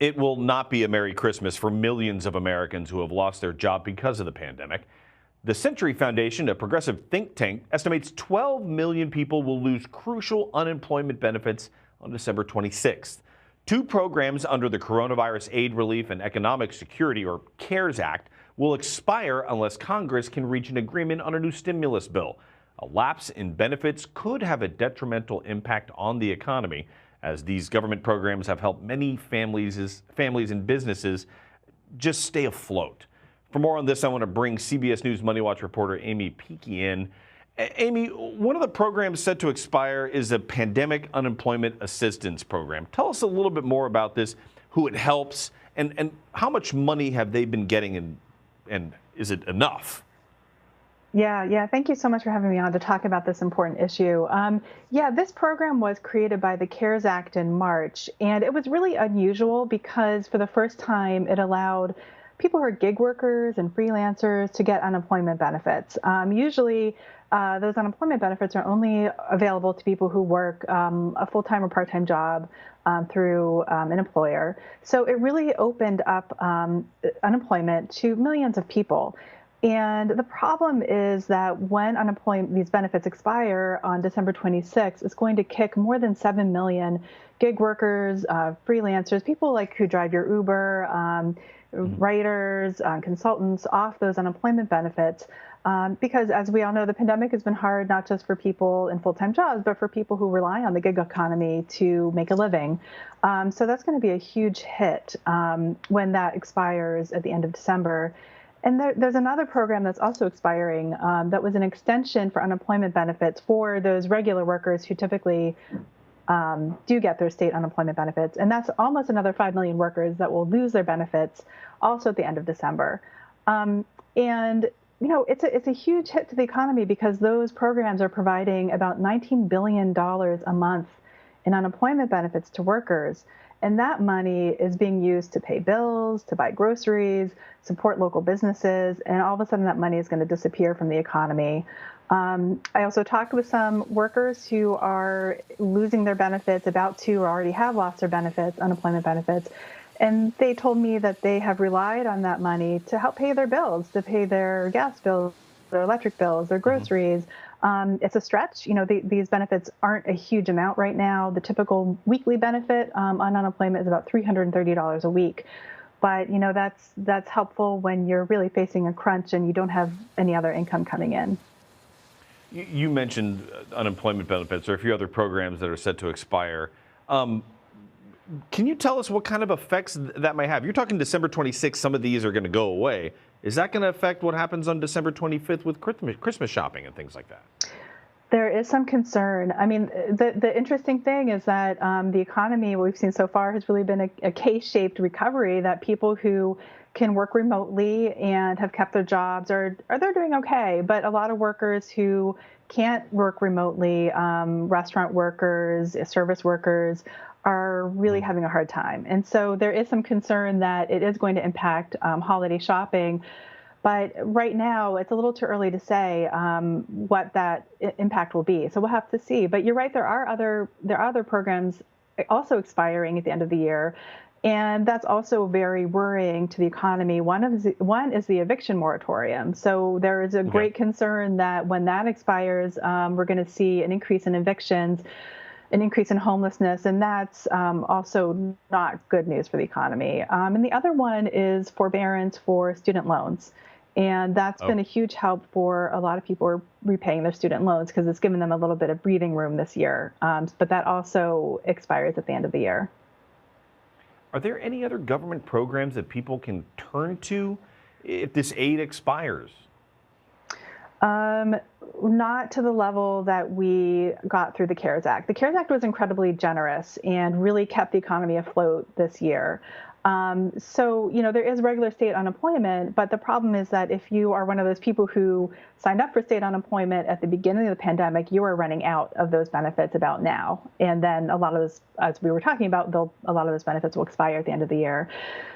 It will not be a Merry Christmas for millions of Americans who have lost their job because of the pandemic. The Century Foundation, a progressive think tank, estimates 12 million people will lose crucial unemployment benefits on December 26th. Two programs under the Coronavirus Aid, Relief, and Economic Security, or CARES Act, will expire unless Congress can reach an agreement on a new stimulus bill. A lapse in benefits could have a detrimental impact on the economy, as these government programs have helped many families and businesses just stay afloat. For more on this, I want to bring CBS News MoneyWatch reporter Aimee Picchi in. Aimee, one of the programs set to expire is a pandemic unemployment assistance program. Tell us a little bit more about this, who it helps, and how much money have they been getting, and is it enough? Yeah. Thank you so much for having me on to talk about this important issue. This program was created by the CARES Act in March, and it was really unusual because for the first time it allowed people who are gig workers and freelancers to get unemployment benefits. Usually those unemployment benefits are only available to people who work a full-time or part-time job through an employer. So it really opened up unemployment to millions of people. And the problem is that when these benefits expire on December 26th, it's going to kick more than 7 million gig workers, freelancers, people like who drive your Uber, writers, consultants off those unemployment benefits. Because as we all know, the pandemic has been hard, not just for people in full-time jobs, but for people who rely on the gig economy to make a living. So that's going to be a huge hit when that expires at the end of December. And there's another program that's also expiring that was an extension for unemployment benefits for those regular workers who typically do get their state unemployment benefits. And that's almost another 5 million workers that will lose their benefits also at the end of December. It's a huge hit to the economy because those programs are providing about $19 billion a month in unemployment benefits to workers. And that money is being used to pay bills, to buy groceries, support local businesses, and all of a sudden that money is going to disappear from the economy. I also talked with some workers who are losing their benefits, about to or already have lost their benefits, unemployment benefits, and they told me that they have relied on that money to help pay their bills, to pay their gas bills, their electric bills, their groceries. It's a stretch. These benefits aren't a huge amount right now. The typical weekly benefit on unemployment is about $330 a week. But, that's helpful when you're really facing a crunch and you don't have any other income coming in. You mentioned unemployment benefits or a few other programs that are set to expire. Can you tell us what kind of effects that may have? You're talking December 26th, some of these are going to go away. Is that going to affect what happens on December 25th with Christmas shopping and things like that? There is some concern. I mean, the interesting thing is that the economy, what we've seen so far, has really been a K-shaped recovery, that people who can work remotely and have kept their jobs they're doing okay. But a lot of workers who can't work remotely, restaurant workers, service workers, are really having a hard time. And so there is some concern that it is going to impact holiday shopping. But right now, it's a little too early to say what that impact will be. So we'll have to see. But you're right, there are other programs also expiring at the end of the year. And that's also very worrying to the economy. One is the eviction moratorium. So there is a great concern that when that expires, we're going to see an increase in evictions, an increase in homelessness, and that's also not good news for the economy. And the other one is forbearance for student loans. And that's been a huge help for a lot of people who are repaying their student loans because it's given them a little bit of breathing room this year. But that also expires at the end of the year. Are there any other government programs that people can turn to if this aid expires? Not to the level that we got through the CARES Act. The CARES Act was incredibly generous and really kept the economy afloat this year. So, there is regular state unemployment, but the problem is that if you are one of those people who signed up for state unemployment at the beginning of the pandemic, you are running out of those benefits about now. And then a lot of those, as we were talking about, a lot of those benefits will expire at the end of the year.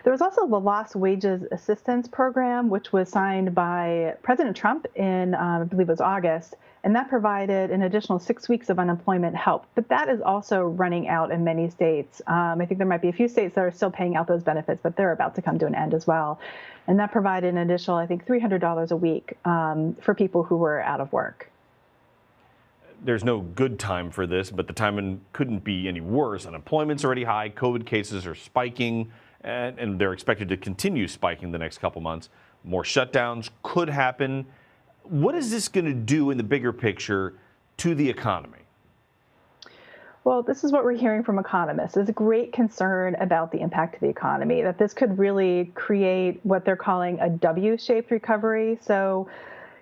There was also the Lost Wages Assistance Program, which was signed by President Trump in, I believe it was August. August, and that provided an additional 6 weeks of unemployment help. But that is also running out in many states. I think there might be a few states that are still paying out those benefits, but they're about to come to an end as well. And that provided an additional, I think, $300 a week for people who were out of work. There's no good time for this, but the timing couldn't be any worse. Unemployment's already high, COVID cases are spiking, and they're expected to continue spiking the next couple months. More shutdowns could happen. What is this going to do in the bigger picture to the economy? Well, this is what we're hearing from economists. There's a great concern about the impact to the economy, that this could really create what they're calling a W-shaped recovery. So,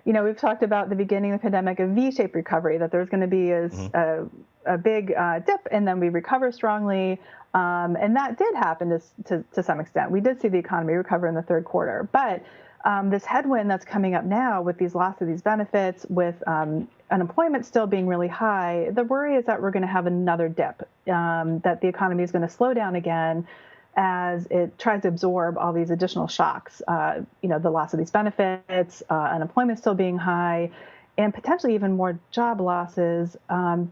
we've talked about the beginning of the pandemic, a V-shaped recovery, that there's going to be a big dip, and then we recover strongly. And that did happen to some extent. We did see the economy recover in the third quarter. But this headwind that's coming up now with these loss of these benefits, with unemployment still being really high, the worry is that we're going to have another dip, that the economy is going to slow down again as it tries to absorb all these additional shocks, the loss of these benefits, unemployment still being high, and potentially even more job losses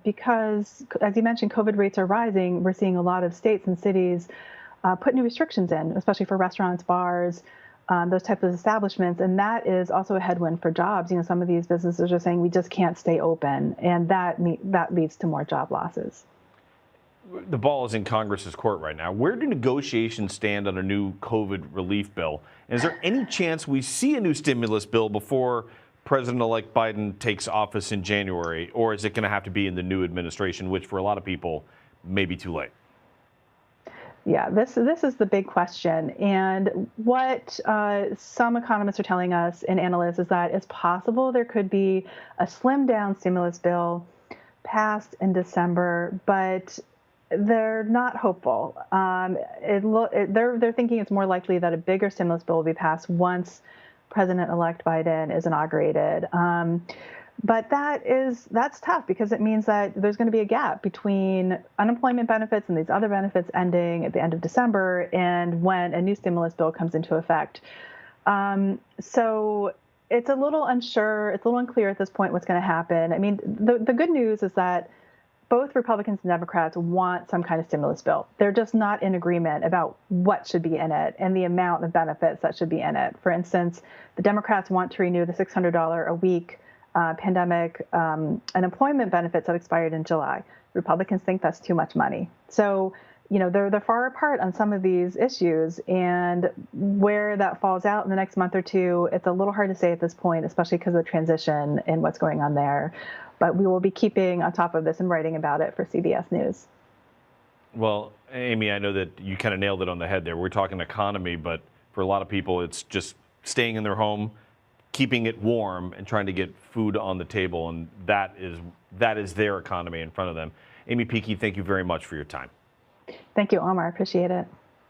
because, as you mentioned, COVID rates are rising. We're seeing a lot of states and cities put new restrictions in, especially for restaurants, bars, those types of establishments. And that is also a headwind for jobs. Some of these businesses are saying we just can't stay open, and that leads to more job losses. The ball is in Congress's court right now. Where do negotiations stand on a new COVID relief bill? And is there any chance we see a new stimulus bill before President-elect Biden takes office in January, or is it going to have to be in the new administration, which for a lot of people may be too late? Yeah, this is the big question. And what some economists are telling us and analysts is that it's possible there could be a slimmed down stimulus bill passed in December, but they're not hopeful. They're thinking it's more likely that a bigger stimulus bill will be passed once President-elect Biden is inaugurated. But that's tough because it means that there's going to be a gap between unemployment benefits and these other benefits ending at the end of December and when a new stimulus bill comes into effect. So it's a little unsure. It's a little unclear at this point what's going to happen. I mean, the good news is that both Republicans and Democrats want some kind of stimulus bill. They're just not in agreement about what should be in it and the amount of benefits that should be in it. For instance, the Democrats want to renew the $600 a week pandemic unemployment benefits that expired in July. Republicans think that's too much money. So, they're far apart on some of these issues, and where that falls out in the next month or two, it's a little hard to say at this point, especially because of the transition and what's going on there. But we will be keeping on top of this and writing about it for CBS News. Well, Aimee, I know that you kind of nailed it on the head there. We're talking economy, but for a lot of people, it's just staying in their home, keeping it warm, and trying to get food on the table. And that is their economy in front of them. Aimee Picchi, thank you very much for your time. Thank you, Omar. I appreciate it.